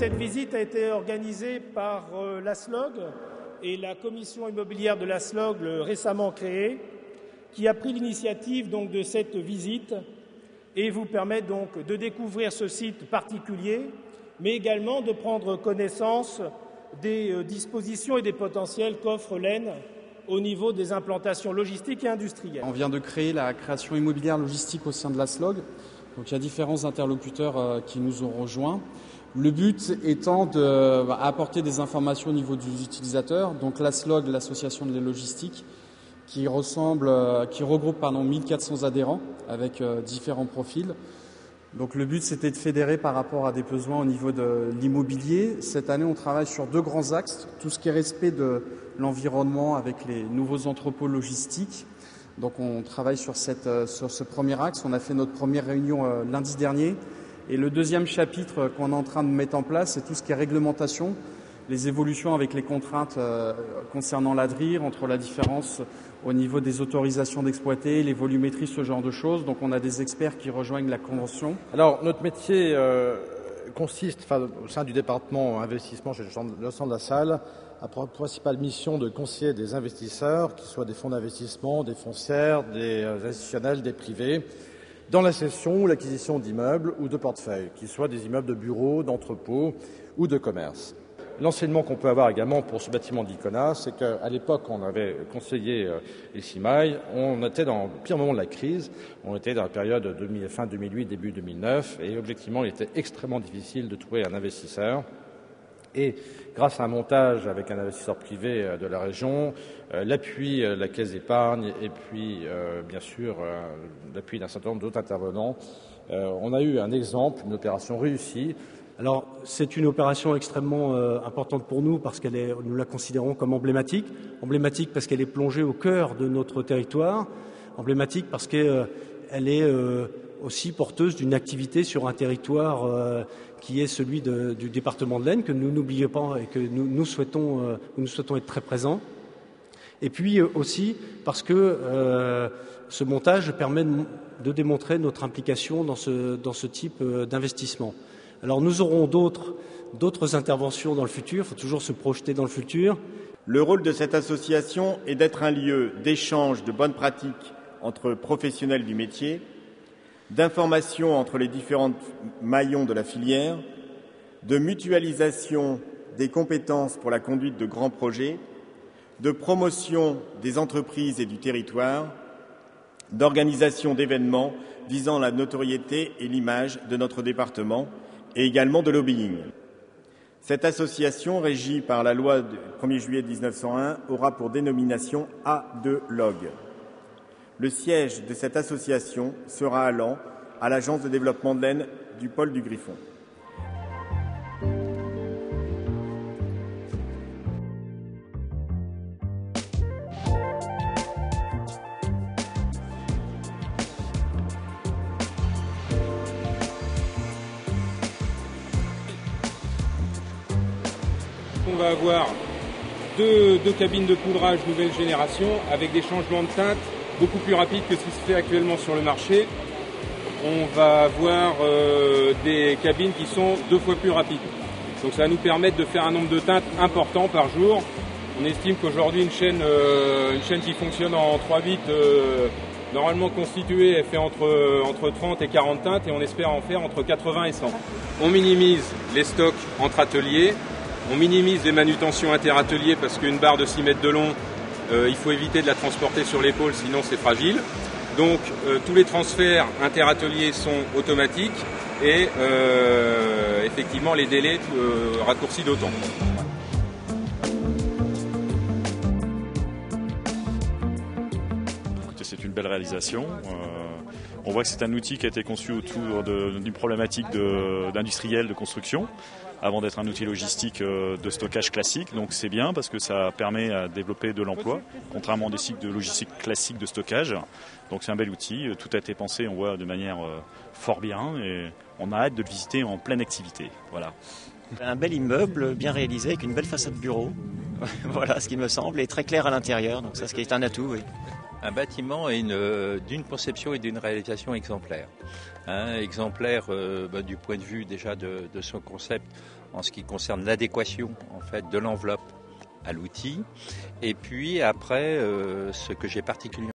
Cette visite a été organisée par l'ASLOG et la commission immobilière de l'ASLOG récemment créée, qui a pris l'initiative donc de cette visite et vous permet donc de découvrir ce site particulier, mais également de prendre connaissance des dispositions et des potentiels qu'offre l'Aisne au niveau des implantations logistiques et industrielles. On vient de créer la création immobilière logistique au sein de l'ASLOG. Donc il y a différents interlocuteurs qui nous ont rejoints. Le but étant d'apporter des informations au niveau des utilisateurs. Donc l'ASLOG, l'association de la logistique, qui regroupe 1400 adhérents avec différents profils. Donc le but, c'était de fédérer par rapport à des besoins au niveau de l'immobilier. Cette année, on travaille sur 2 grands axes. Tout ce qui est respect de l'environnement avec les nouveaux entrepôts logistiques. Donc on travaille sur ce premier axe. On a fait notre première réunion lundi dernier. Et le deuxième chapitre qu'on est en train de mettre en place, c'est tout ce qui est réglementation, les évolutions avec les contraintes concernant l'ADRIR, entre la différence au niveau des autorisations d'exploiter, les volumétries, ce genre de choses. Donc on a des experts qui rejoignent la convention. Alors notre métier consiste, au sein du département investissement chez le centre de la salle, a pour principale mission de conseiller des investisseurs, qu'ils soient des fonds d'investissement, des foncières, des institutionnels, des privés, dans la cession ou l'acquisition d'immeubles ou de portefeuilles, qu'ils soient des immeubles de bureaux, d'entrepôts ou de commerce. L'enseignement qu'on peut avoir également pour ce bâtiment d'Icona, c'est qu'à l'époque, on avait conseillé les CIMAI, on était dans le pire moment de la crise, on était dans la période fin 2008, début 2009, et objectivement, il était extrêmement difficile de trouver un investisseur. Et grâce à un montage avec un investisseur privé de la région, l'appui de la Caisse d'épargne et puis bien sûr l'appui d'un certain nombre d'autres intervenants, on a eu un exemple, une opération réussie. Alors c'est une opération extrêmement importante pour nous parce nous la considérons comme emblématique. Emblématique parce qu'elle est plongée au cœur de notre territoire. Emblématique parce qu'elle est aussi porteuse d'une activité sur un territoire qui est celui du département de l'Aisne, que nous n'oublions pas et que nous souhaitons être très présents. Et puis aussi parce que ce montage permet de démontrer notre implication dans ce type d'investissement. Alors nous aurons d'autres interventions dans le futur, il faut toujours se projeter dans le futur. Le rôle de cette association est d'être un lieu d'échange de bonnes pratiques entre professionnels du métier, d'information entre les différents maillons de la filière, de mutualisation des compétences pour la conduite de grands projets, de promotion des entreprises et du territoire, d'organisation d'événements visant la notoriété et l'image de notre département et également de lobbying. Cette association, régie par la loi du 1er juillet 1901, aura pour dénomination A2LOG. Le siège de cette association sera à Laon, à l'Agence de développement de l'Aisne du pôle du Griffon. On va avoir deux cabines de poudrage nouvelle génération avec des changements de teinte beaucoup plus rapides que ce qui se fait actuellement sur le marché. On va avoir des cabines qui sont 2 fois plus rapides. Donc ça va nous permettre de faire un nombre de teintes important par jour. On estime qu'aujourd'hui une chaîne qui fonctionne en 3/8 normalement constituée, elle fait entre 30 et 40 teintes et on espère en faire entre 80 et 100. On minimise les stocks entre ateliers. On minimise les manutentions interateliers parce qu'une barre de 6 mètres de long, il faut éviter de la transporter sur l'épaule, sinon c'est fragile. Donc tous les transferts interateliers sont automatiques et effectivement les délais raccourcis d'autant. C'est une belle réalisation. On voit que c'est un outil qui a été conçu autour d'une problématique d'industriel de construction, avant d'être un outil logistique de stockage classique. Donc c'est bien parce que ça permet à développer de l'emploi, contrairement à des cycles de logistique classiques de stockage. Donc c'est un bel outil, tout a été pensé, on voit, de manière fort bien et on a hâte de le visiter en pleine activité. Voilà. Un bel immeuble bien réalisé avec une belle façade bureau, voilà ce qui me semble, et très clair à l'intérieur, donc ça ce qui est un atout, oui. Un bâtiment est d'une conception et d'une réalisation exemplaire. Exemplaire du point de vue déjà de son concept en ce qui concerne l'adéquation en fait de l'enveloppe à l'outil. Et puis après, ce que j'ai particulièrement